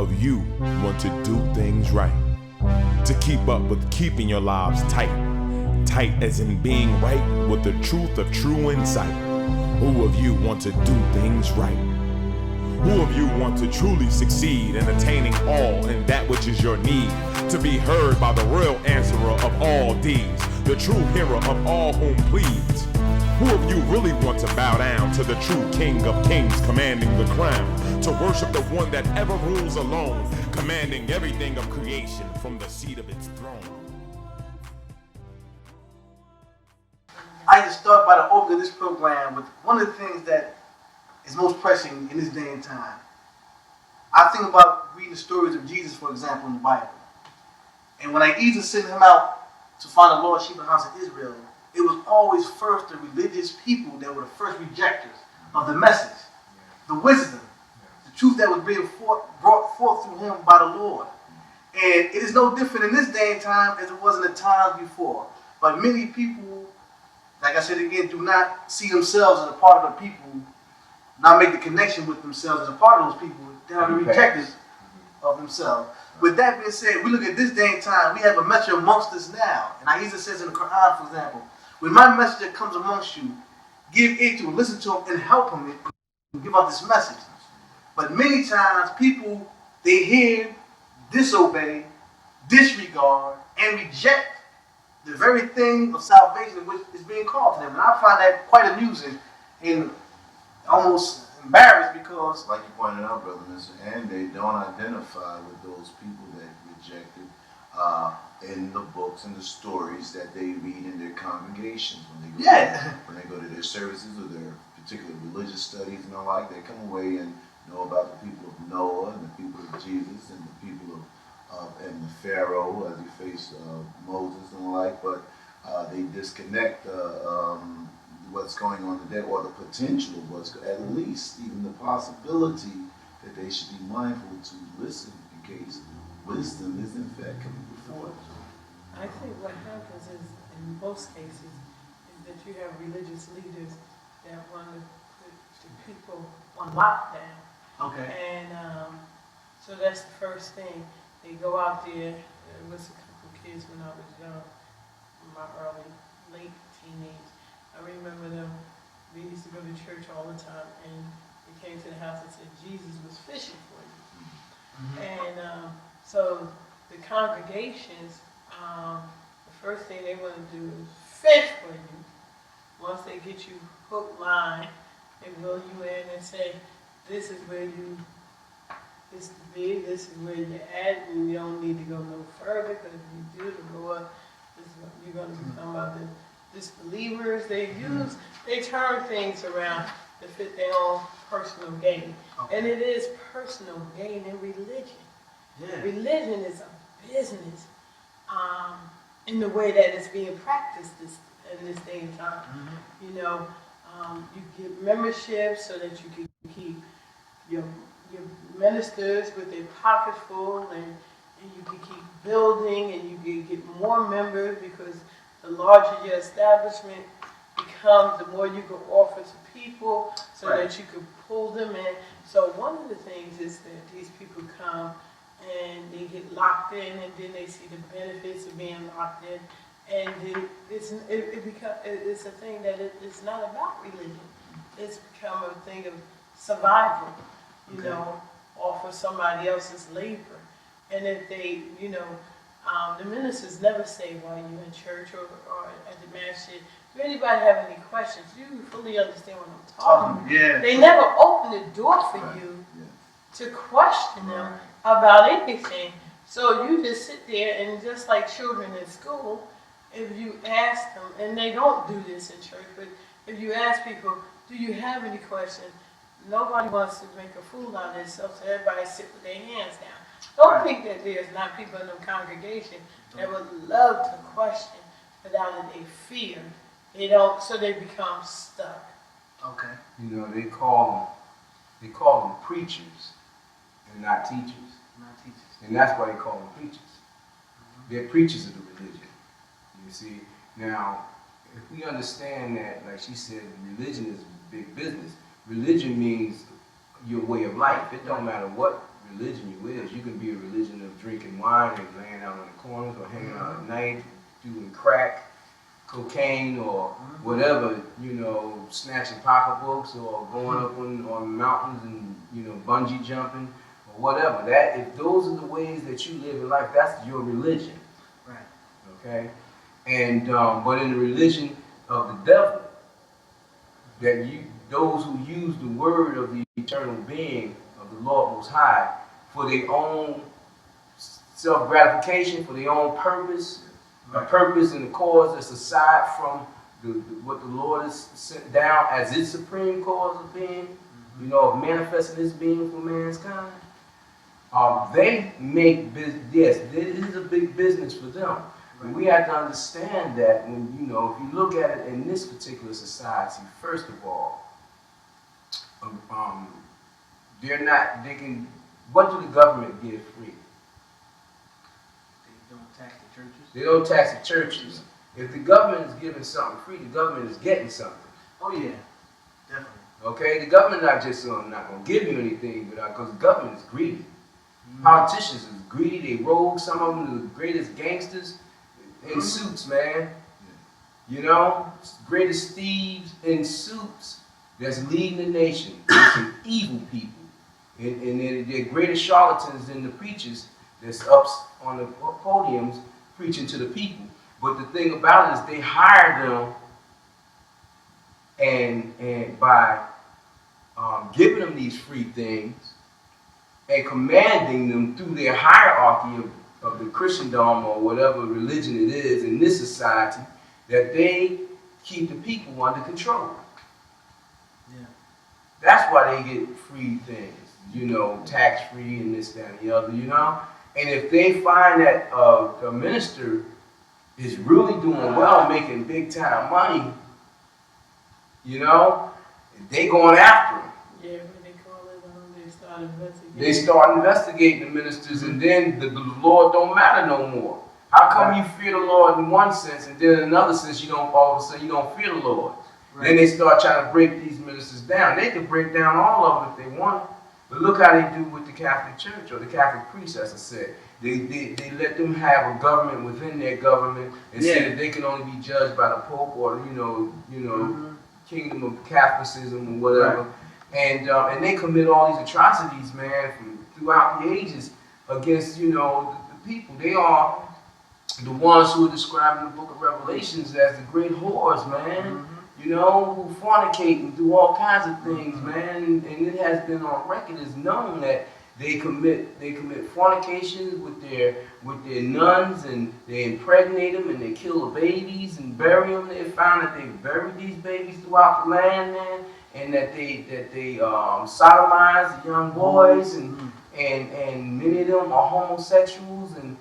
of you want to do things right? To keep up with keeping your lives tight. Tight as in being right with the truth of true insight. Who of you want to do things right? Who of you want to truly succeed in attaining all in that which is your need? To be heard by the real answerer of all deeds, the true hero of all whom pleads. Who of you really want to bow down to the true King of Kings commanding the crown? To worship the one that ever rules alone, commanding everything of creation from the seat of its throne. I just start by the opening of this program with one of the things that is most pressing in this day and time. I think about reading the stories of Jesus, for example, in the Bible. And when Ahezaah sent him out to find the Lord sheep of the house of Israel, it was always first the religious people that were the first rejectors of the message, the wisdom, the truth that was being brought forth through him by the Lord. And it is no different in this day and time as it was in the times before. But many people, like I said again, do not see themselves as a part of the people, not make the connection with themselves as a part of those people. They are the rejectors of themselves. With that being said, we look at this day and time, we have a messenger amongst us now. And Ahezaah says in the Quran, for example, when my messenger comes amongst you, give ear to him, listen to him, and help him and give out this message. But many times people, they hear, disobey, disregard, and reject the very thing of salvation which is being called to them. And I find that quite amusing and almost embarrassed because, like you pointed out, Brother Mr. And they don't identify with those people that rejected in the books and the stories that they read in their congregations when they go to their services or their particular religious studies and the like. They come away and know about the people of Noah and the people of Jesus and the people of and the Pharaoh as he faced Moses and the like, but they disconnect what's going on today, or the potential of what's, at least even the possibility that they should be mindful to listen in case wisdom is in fact coming before them. I think what happens is, in most cases, is that you have religious leaders that want to put the people on lockdown. okay, And so that's the first thing. They go out there. There was a couple of kids when I was young, in my late teenage. I remember them. We used to go to church all the time, and they came to the house and said Jesus was fishing for you. Mm-hmm. And so the congregations, the first thing they want to do is fish for you. Once they get you hook, line, they reel you in and say, this is where you is to be, this is where you're at, and you don't need to go no further, because if you do, the Lord is you're going to become other disbelievers. They turn things around to fit their own personal gain. Okay. And it is personal gain in religion. Yeah. Religion is a business in the way that it's being practiced in this day and time. Mm-hmm. You know, you get memberships so that you can keep your ministers with their pockets full, and you can keep building, and you can get more members, because the larger your establishment becomes, the more you can offer to people so that you can pull them in. So one of the things is that these people come and they get locked in, and then they see the benefits of being locked in, and it's a thing that it's not about religion. It's become a thing of survival, you know, offer somebody else's labor. And if they, you know, the ministers never say while you're in church or at the masjid, do anybody have any questions? You fully understand what I'm talking about. Yeah. They never open the door for you to question them about anything. So you just sit there, and just like children in school, if you ask them, and they don't do this in church, but if you ask people, do you have any questions? Nobody wants to make a fool out of themselves, so everybody sit with their hands down. Don't think that there's not people in the congregation that would love to question without any fear. They don't, so they become stuck. Okay. You know, they call them preachers and not teachers. Not teachers. And that's why they call them preachers. Mm-hmm. They're preachers of the religion. You see, now, if we understand that, like she said, religion is big business. Religion means your way of life. It don't matter what religion you is. You can be a religion of drinking wine and laying out on the corners or hanging out at night, doing crack, cocaine, or whatever, snatching pocketbooks or going up on mountains and, bungee jumping or whatever. That if those are the ways that you live in life, that's your religion. Right. Okay? And but in the religion of the devil, those who use the word of the eternal being of the Lord Most High for their own self-gratification, for their own purpose, a purpose and a cause that's aside from what the Lord has sent down as its supreme cause of being, of manifesting His being for mankind. They make business. Yes, this is a big business for them. But we have to understand that when if you look at it in this particular society, first of all, they're not. They can. What do the government give free? They don't tax the churches. They don't tax the churches. If the government is giving something free, the government is getting something. Oh yeah, definitely. Okay, the government not just not going to give you anything, but because the government is greedy. Politicians is greedy. They rogue. Some of them are the greatest gangsters in suits, man. Greatest thieves in suits that's leading the nation. There's some evil people. And they're greater charlatans than the preachers that's up on the podiums preaching to the people. But the thing about it is they hire them and by giving them these free things and commanding them through their hierarchy of the Christendom or whatever religion it is in this society, that they keep the people under control. Yeah. That's why they get free things, tax-free and this, that, and the other, And if they find that a minister is really doing well, making big-time money, they going after him. Yeah, when they call it, they start investigating. They start investigating the ministers, and then the Lord don't matter no more. How come you fear the Lord in one sense, and then in another sense all of a sudden you don't fear the Lord? Right. Then they start trying to break these ministers down. They can break down all of them if they want. But look how they do with the Catholic Church or the Catholic priests, as I said. They let them have a government within their government and say that they can only be judged by the Pope or Kingdom of Catholicism or whatever. Right. And they commit all these atrocities, man, from throughout the ages against the people. They are the ones who are described in the Book of Revelations as the great whores, man. Who fornicate and do all kinds of things, man. And it has been on record, it's known that they commit fornication with their nuns, and they impregnate them, and they kill the babies and bury them. They found that they buried these babies throughout the land, man, and that they sodomize the young boys, and many of them are homosexuals, and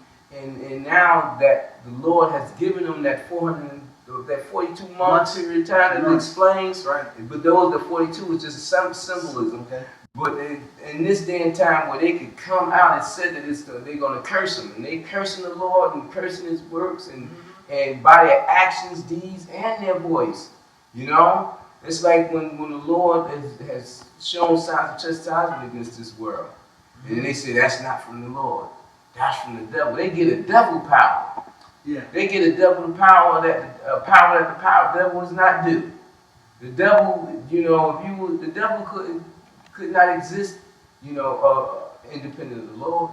now that the Lord has given them that 42 month period of time that it explains, right? But the 42 is just some symbolism. Okay. But in this day and time where they could come out, it said that they're going to curse him, and they cursing the Lord and cursing His works, and by their actions, deeds, and their voice. It's like when the Lord has shown signs of chastisement against this world, and they say that's not from the Lord, that's from the devil. They get a devil power. Yeah. They get a devil power that the devil does not do. The devil, the devil could not exist, independent of the Lord.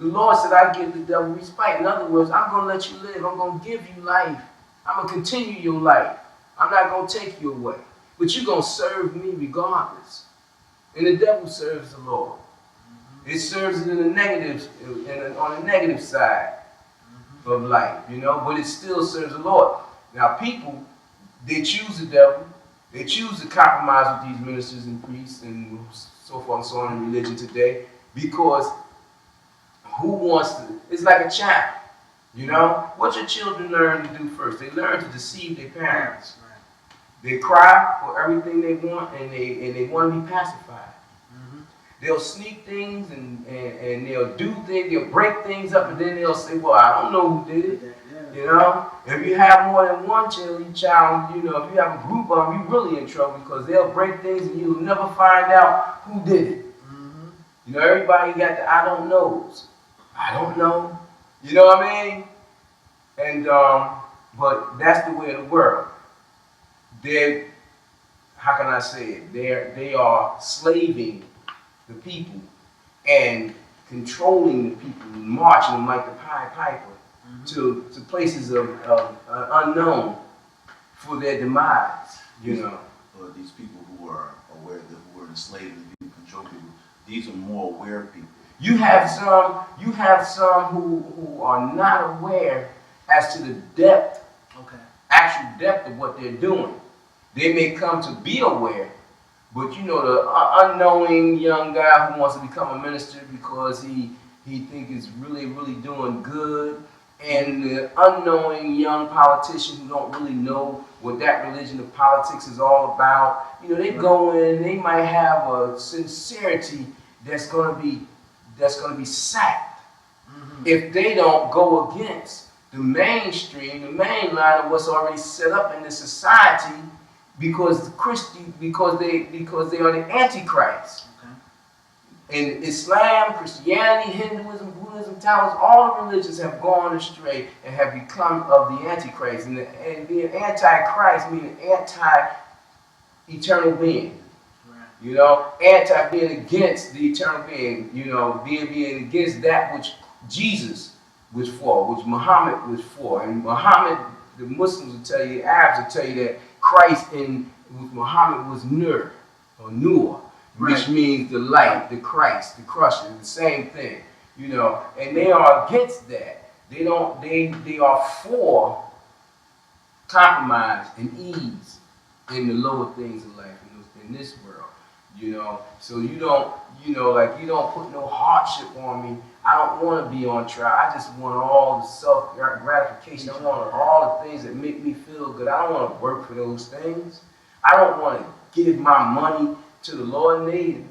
The Lord said, I give the devil respite. In other words, I'm going to let you live. I'm going to give you life. I'm going to continue your life. I'm not going to take you away. But you're going to serve me regardless. And the devil serves the Lord. It serves it in the negatives, on the negative side of life, but it still serves the Lord. Now, people, they choose the devil. They choose to compromise with these ministers and priests and so forth and so on in religion today, because it's like a child, What your children learn to do first? They learn to deceive their parents. Right. They cry for everything they want, and they want to be pacified. They'll sneak things and they'll do things, they'll break things up, and then they'll say, well, I don't know who did it. If you have more than one child, if you have a group of them, you're really in trouble, because they'll break things and you'll never find out who did it. You know, everybody got the I don't knows. I don't know. You know what I mean? And but that's the way of the world. They're, how can I say it? They are slaving the people and controlling the people, and marching them like the Pied Piper to places of unknown for their demise. You know. But these people who are aware that who are enslaving the people, control people, these are more aware people. You have some who are not aware as to the depth, actual depth of what they're doing. They may come to be aware, but you know, the unknowing young guy who wants to become a minister because he thinks it's really doing good, and the unknowing young politician who don't really know what that religion of politics is all about. You know, they go in, they might have a sincerity that's gonna be sacked if they don't go against the mainstream, the main line of what's already set up in this society, because they are the Antichrist. In Islam, Christianity, Hinduism, Buddhism, Taoism, all the religions have gone astray and have become of the Antichrist. And being Antichrist meaning anti-eternal being. You know, anti being against the eternal being. You know, being against that which Jesus was for, which Muhammad was for. And Muhammad, the Muslims will tell you, the Arabs will tell you that Christ with Muhammad was Nur or Noor, which means the light, the Christ, the crusher, the same thing. You know, and they are against that. They are for compromise and ease in the lower things of life in this world. You know, so you don't put no hardship on me. I don't want to be on trial. I just want all the self-gratification. I want all the things that make me feel good. I don't want to work for those things. I don't want to give my money to the Lord. And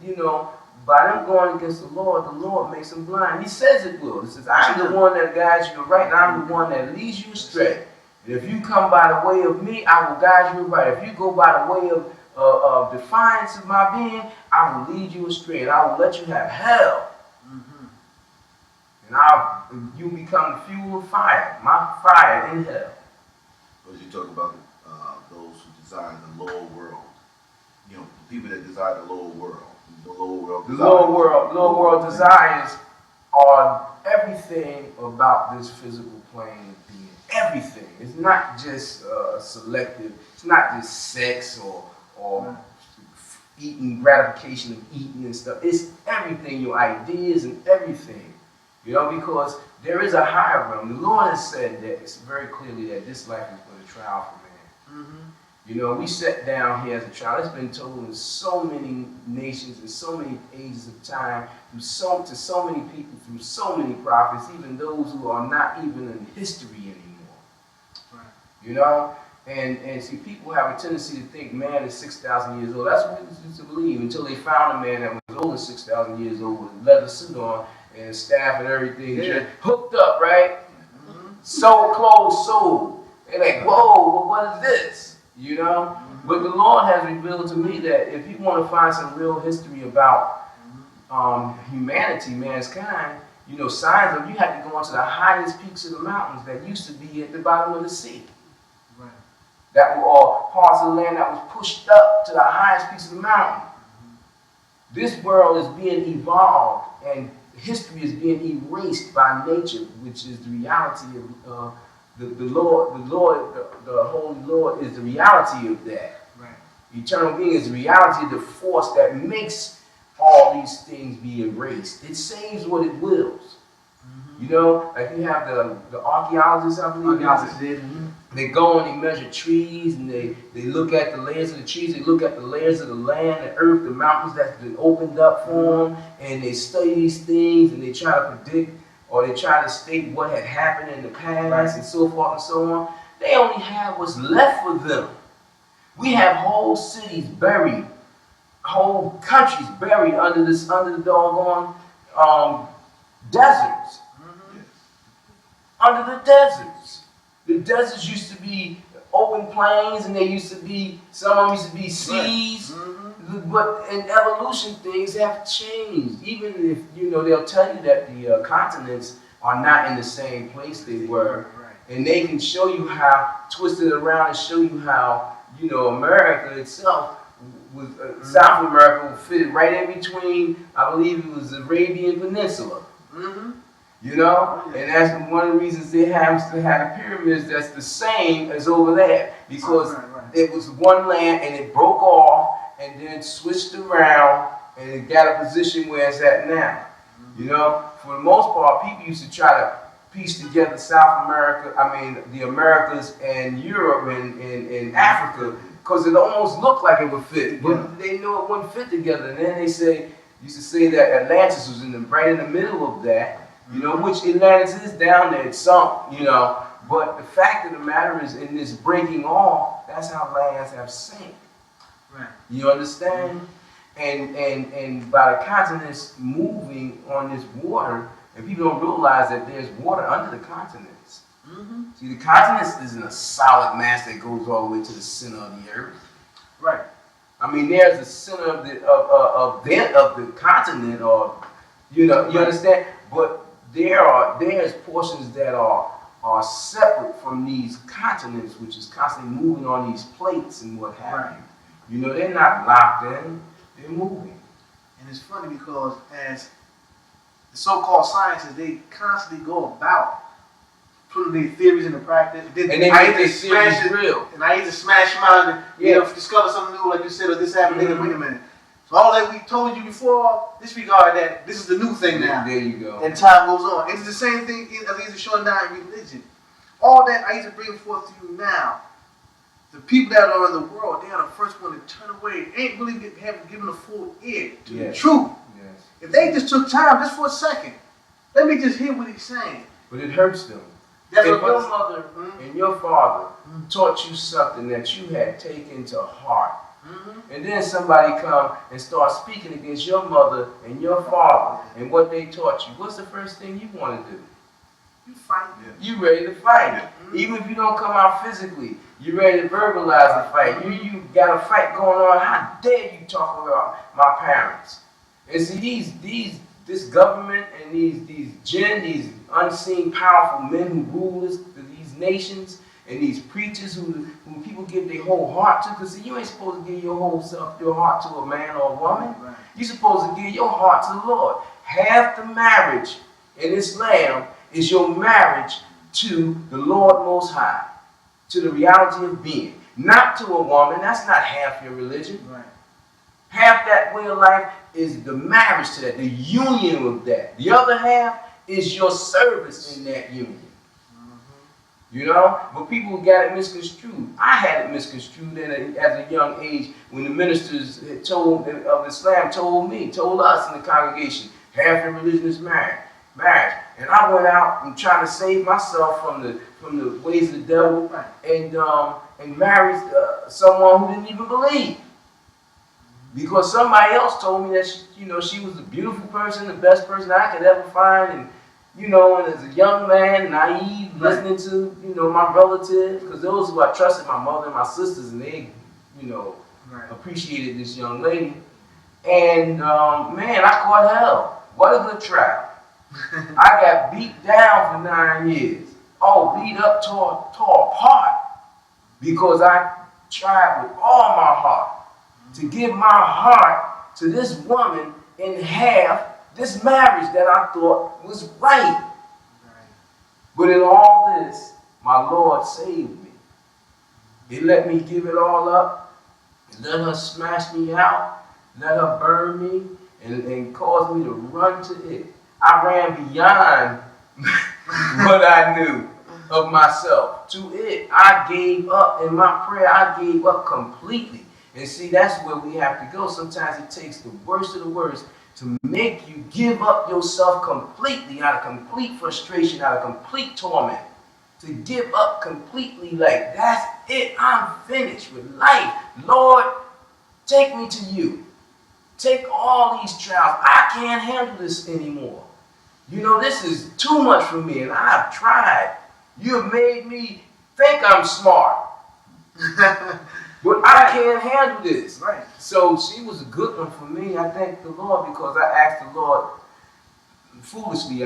by them going against the Lord makes them blind. He says it will. He says, I'm the one that guides you right, and I'm the one that leads you astray. And if you come by the way of me, I will guide you right. If you go by the way of defiance of my being, I will lead you astray, and I will let you have hell. And you become the fuel of fire, my fire in hell. As you talk about those who desire the lower world, you know, the people that desire the lower world. The lower world desires are everything about this physical plane of being. Everything. It's not just selective. It's not just sex or eating, gratification of eating and stuff. It's everything, your ideas and everything. You know, because there is a higher realm. The Lord has said that it's very clearly that this life is but a trial for man. You know, we sat down here as a trial. It's been told in so many nations and so many ages of time, to so many people, through so many prophets, even those who are not even in history anymore. You know? And see, people have a tendency to think man is 6,000 years old. That's what we used to believe until they found a man that was older than 6,000 years old with a leather suit on and staff and everything. Just hooked up, right? Sold clothes, sold. They're like, whoa, what is this? You know? But the Lord has revealed to me that if you want to find some real history about humanity, mankind, you know, signs of, you have to go onto the highest peaks of the mountains that used to be at the bottom of the sea. That were all parts of the land that was pushed up to the highest peaks of the mountain. This world is being evolved, and history is being erased by nature, which is the reality of the Lord. The Holy Lord is the reality of that. Eternal being is the reality of the force that makes all these things be erased. It saves what it wills. You know, like you have the archaeologists, I believe. They go and they measure trees, and they look at the layers of the trees, they look at the layers of the land, the earth, the mountains that's been opened up for them, and they study these things, and they try to predict, or they try to state what had happened in the past, and so forth and so on. They only have what's left for them. We have whole cities buried, whole countries buried under the doggone deserts. Under the deserts. The deserts used to be open plains, and some of them used to be seas. But in evolution, things have changed. Even if, they'll tell you that the continents are not in the same place they were. And they can show you how, twist it around and show you how, America itself, South America fit right in between, I believe it was the Arabian Peninsula. Mm-hmm. And that's one of the reasons they have to have the pyramids that's the same as over there. Because it was one land and it broke off and then switched around and it got a position where it's at now. For the most part, people used to try to piece together South America, the Americas and Europe and Africa, because it almost looked like it would fit, but they knew it wouldn't fit together. And then they used to say that Atlantis was right in the middle of that, which Atlantis is down there, it's sunk, but the fact of the matter is, in this breaking off, that's how lands have sank. Right. You understand? And by the continents moving on this water, and people don't realize that there's water under the continents. Mm-hmm. See, the continents isn't a solid mass that goes all the way to the center of the earth. Right. There's the center of the continent, or you understand. But there's portions that are separate from these continents, which is constantly moving on these plates and what have you. They're not locked in; they're moving. And it's funny because as the so-called scientists, they constantly go about putting their theories into practice. And they make their theories real. And I either smash them out and discover something new, like you said, or this happened. Mm-hmm. Wait a minute. So all that we told you before, disregard that. This is the new thing now. There you go. And time goes on. It's the same thing as I used to show down in religion. All that I used to bring forth to you now. The people that are in the world, they are the first one to turn away. Ain't really haven't given a full ear to the truth. If they just took time, just for a second, let me just hear what he's saying. But it hurts them. If your mother and your father taught you something that you had taken to heart, and then somebody come and start speaking against your mother and your father and what they taught you, what's the first thing you want to do? You fight. You ready to fight. Even if you don't come out physically, you ready to verbalize the fight. You got a fight going on. How dare you talk about my parents? And see, this government and these unseen powerful men who rule these nations, and these preachers who people give their whole heart to, because you ain't supposed to give your heart to a man or a woman. Right. You're supposed to give your heart to the Lord. Half the marriage in Islam is your marriage to the Lord Most High, to the reality of being. Not to a woman. That's not half your religion. Right. Half that way of life is the marriage to that, the union with that. The other half is your service in that union. But people got it misconstrued. I had it misconstrued as a young age when the ministers of Islam told us in the congregation, half your religion is marriage. And I went out and tried to save myself from the ways of the devil and married someone who didn't even believe. Because somebody else told me that she was a beautiful person, the best person I could ever find, and as a young man, naive, listening to my relatives, because those who I trusted, my mother and my sisters, and they appreciated this young lady. And man, I caught hell. What a good trial. I got beat down for 9 years. Beat up, tore apart, because I tried with all my heart to give my heart to this woman and have this marriage that I thought was right. But in all this, my Lord saved me. He let me give it all up, let her smash me out, let her burn me, and cause me to run to it. I ran beyond what I knew of myself to it. I gave up in my prayer. I gave up completely. And see, that's where we have to go. Sometimes it takes the worst of the worst to make you give up yourself completely, out of complete frustration, out of complete torment. To give up completely, like, that's it. I'm finished with life. Lord, take me to you. Take all these trials. I can't handle this anymore. This is too much for me, and I've tried. You have made me think I'm smart. But I can't handle this. Right. So she was a good one for me. I thank the Lord because I asked the Lord foolishly,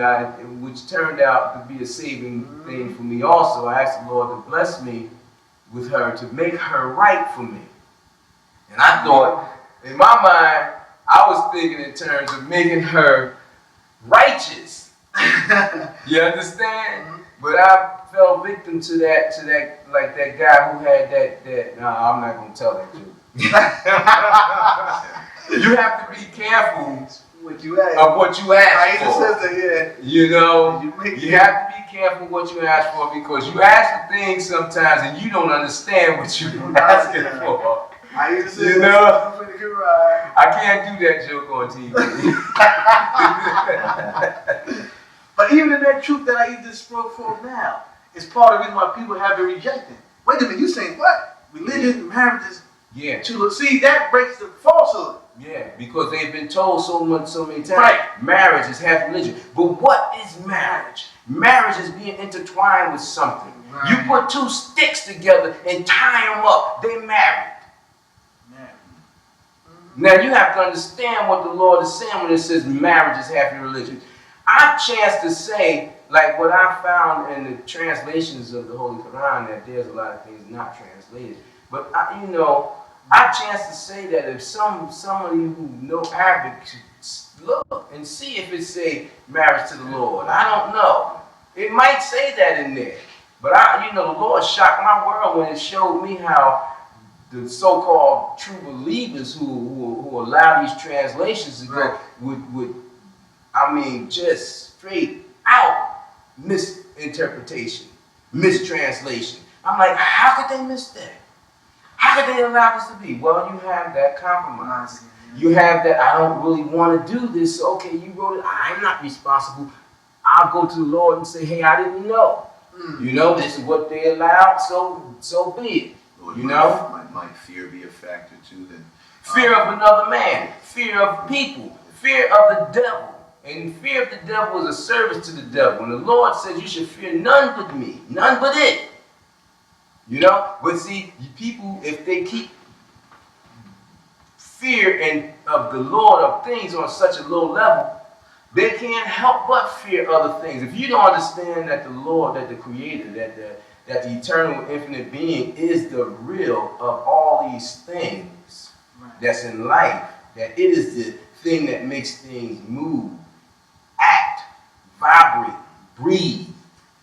which turned out to be a saving thing for me also. I asked the Lord to bless me with her, to make her right for me. And I thought, in my mind, I was thinking in terms of making her righteous. You understand? But I fell victim to that, like that guy who had that. No, I'm not gonna tell that joke. You have to be careful of what you ask for. You know, you have to be careful what you ask for because you ask for things sometimes and you don't understand what you're asking for. You know, I can't do that joke on TV. But even in that truth that I just spoke for now, it's part of the reason why people have been rejected. Wait a minute, you saying what? Religion, marriages. Yeah. See, that breaks the falsehood. Yeah, because they've been told so many times. Right. Marriage is half religion. But what is marriage? Marriage is being intertwined with something. Right. You put two sticks together and tie them up. They're married. Now you have to understand what the Lord is saying when it says marriage is half your religion. I chance to say, like what I found in the translations of the Holy Quran, that there's a lot of things not translated. But I chance to say that if somebody who know Arabic should look and see if it say marriage to the Lord. I don't know. It might say that in there. But the Lord shocked my world when it showed me how the so-called true believers who allow these translations to go would just straight out misinterpretation, mistranslation. I'm like, how could they miss that? How could they allow this to be? Well, you have that compromise. You have that, I don't really want to do this. So, okay, you wrote it. I'm not responsible. I'll go to the Lord and say, hey, I didn't know. This is what they allowed, so be it. Lord, might fear be a factor too? Then fear of another man, fear of people, fear of the devil. And fear of the devil is a service to the devil. And the Lord says you should fear none but me, none but it. But see, people, if they keep fear of the Lord of things on such a low level, they can't help but fear other things. If you don't understand that the Lord, that the Creator, that the eternal, infinite being is the real of all these things that's in life, that it is the thing that makes things move, act, vibrate, breathe.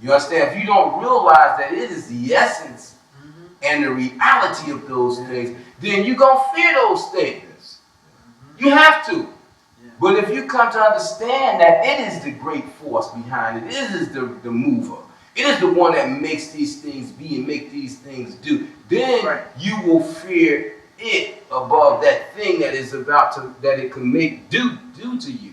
You understand? If you don't realize that it is the essence and the reality of those things, then you're going to fear those things. You have to. But if you come to understand that it is the great force behind it, it is the mover, it is the one that makes these things be and make these things do, then you will fear it above that thing that is that it can make do to you.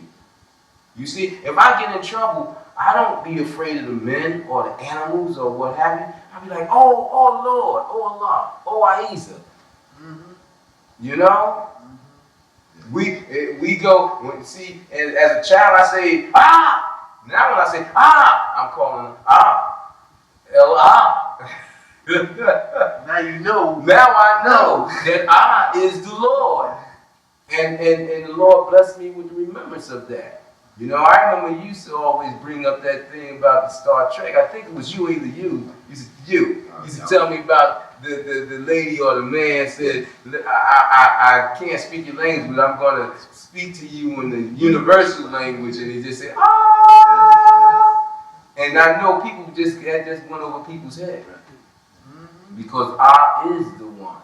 You see, if I get in trouble, I don't be afraid of the men or the animals or what have you. I'll be like, oh Lord, oh Allah, oh Ahezaah. We go, see, as a child I say, ah! Now when I say, ah, I'm calling Allah. Now you know. Now I know that Allah is the Lord. And the Lord blessed me with the remembrance of that. I remember you used to always bring up that thing about the Star Trek. I think it was you, either you. You used to tell me about the lady or the man said, I can't speak your language, but I'm going to speak to you in the universal language. And he just said, ah! And I know people that just went over people's head. Because I is the one.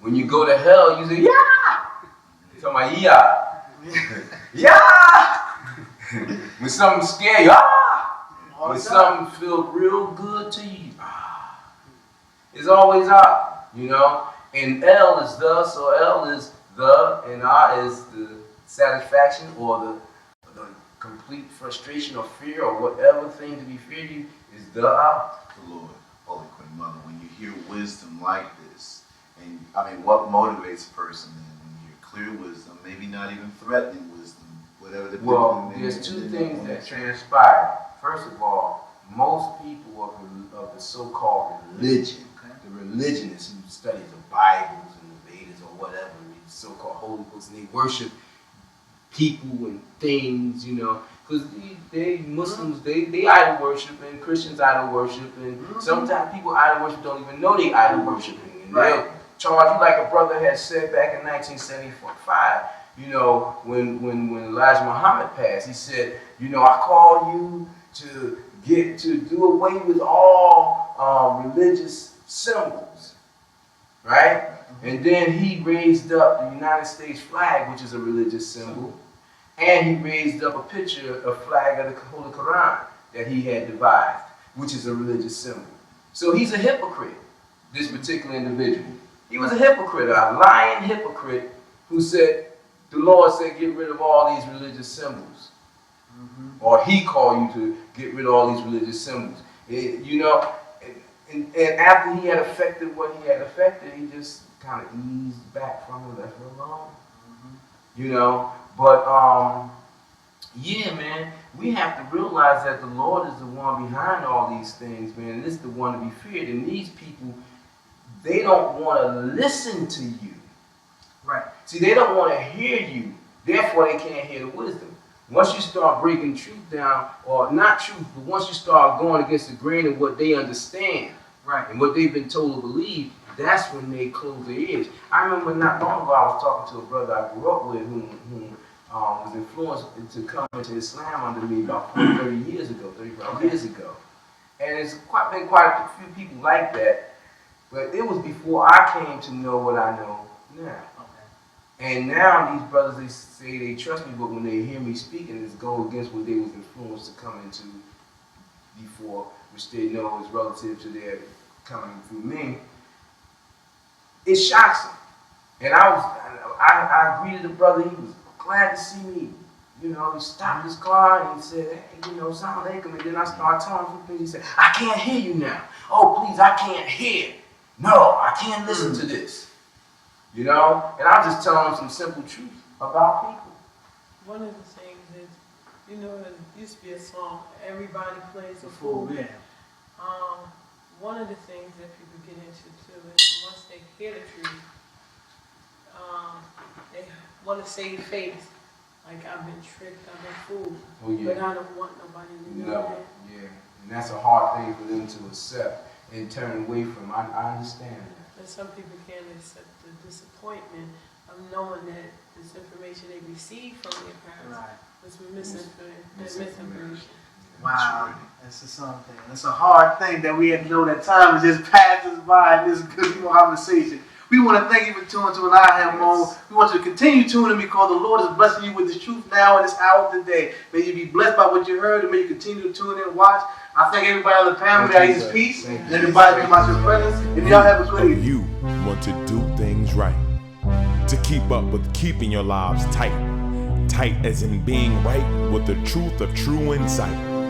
When you go to hell, you say, yeah! You're talking about, yeah! Yeah! When something scary you, when something feels real good to you, it's always and L is the, so L is the, and I is the satisfaction or the complete frustration or fear or whatever thing to be feared you is the I. The Lord, Holy Queen Mother, when you hear wisdom like this, and what motivates a person then when you hear clear wisdom, maybe not even threatening wisdom, whatever the there's two things that transpire. First of all, most people of the so-called religion, the religionists who studies the Bibles and the Vedas or whatever, these so-called holy books, and they worship people and things, you know, because they Muslims, they idol worship, and Christians idol worship, and sometimes people idol worship don't even know they idol worshiping, and they'll charge you, like a brother had said back in 1975, you know, when Elijah Muhammad passed, he said, you know, I call you to do away with all religious symbols, right? And then he raised up the United States flag, which is a religious symbol, and he raised up a picture, a flag of the Holy Quran that he had devised, which is a religious symbol. So he's a hypocrite, this particular individual. He was a hypocrite, a lying hypocrite who said, the Lord said, get rid of all these religious symbols. Or he called you to get rid of all these religious symbols. You know, and after he had affected what he had affected, he just kind of eased back from it, left it alone. You know, but yeah, man, we have to realize that the Lord is the one behind all these things, man, and this is the one to be feared. And these people, they don't want to listen to you. Right. See, they don't want to hear you. Therefore, they can't hear the wisdom. Once you start breaking truth down, or not truth, but once you start going against the grain of what they understand, right, and what they've been told to believe, that's when they close their ears. I remember not long ago I was talking to a brother I grew up with who was influenced to come into Islam under me about 35 years ago. And it's been quite a few people like that, but it was before I came to know what I know now. And now these brothers, they say they trust me, but when they hear me speaking, it's go against what they was influenced to come into before, which they know is relative to their coming through me. It shocks them. And I greeted the brother. He was glad to see me. You know, he stopped his car and he said, hey, you know, Assalamu alaikum. And then I started telling him some things. He said, I can't hear you now. Oh, please, I can't hear. No, I can't listen to this. You know? And I was just telling them some simple truth about people. One of the things is, you know, it used to be a song, Everybody Plays a Fool. Yeah. One of the things that people get into too is once they hear the truth, they want to save face. Like, I've been tricked, I've been fooled. Oh, yeah. But I don't want nobody to know that. Yeah. And that's a hard thing for them to accept and turn away from. I understand that. But some people can't accept the disappointment of knowing that this information they received from their parents was misinformation. Wow, that's just something. It's a hard thing that we have to know that time is just passes by in this good conversation. We want to thank you for tuning to an A.H.A.D moment. We want you to continue tuning because the Lord is blessing you with His truth now in this hour of the day. May you be blessed by what you heard and may you continue to tune in and watch. I thank everybody on the panel. May I use peace. And everybody in my presence. And y'all have a good evening. You want to do things right. To keep up with keeping your lives tight. Tight as in being right with the truth of true insight.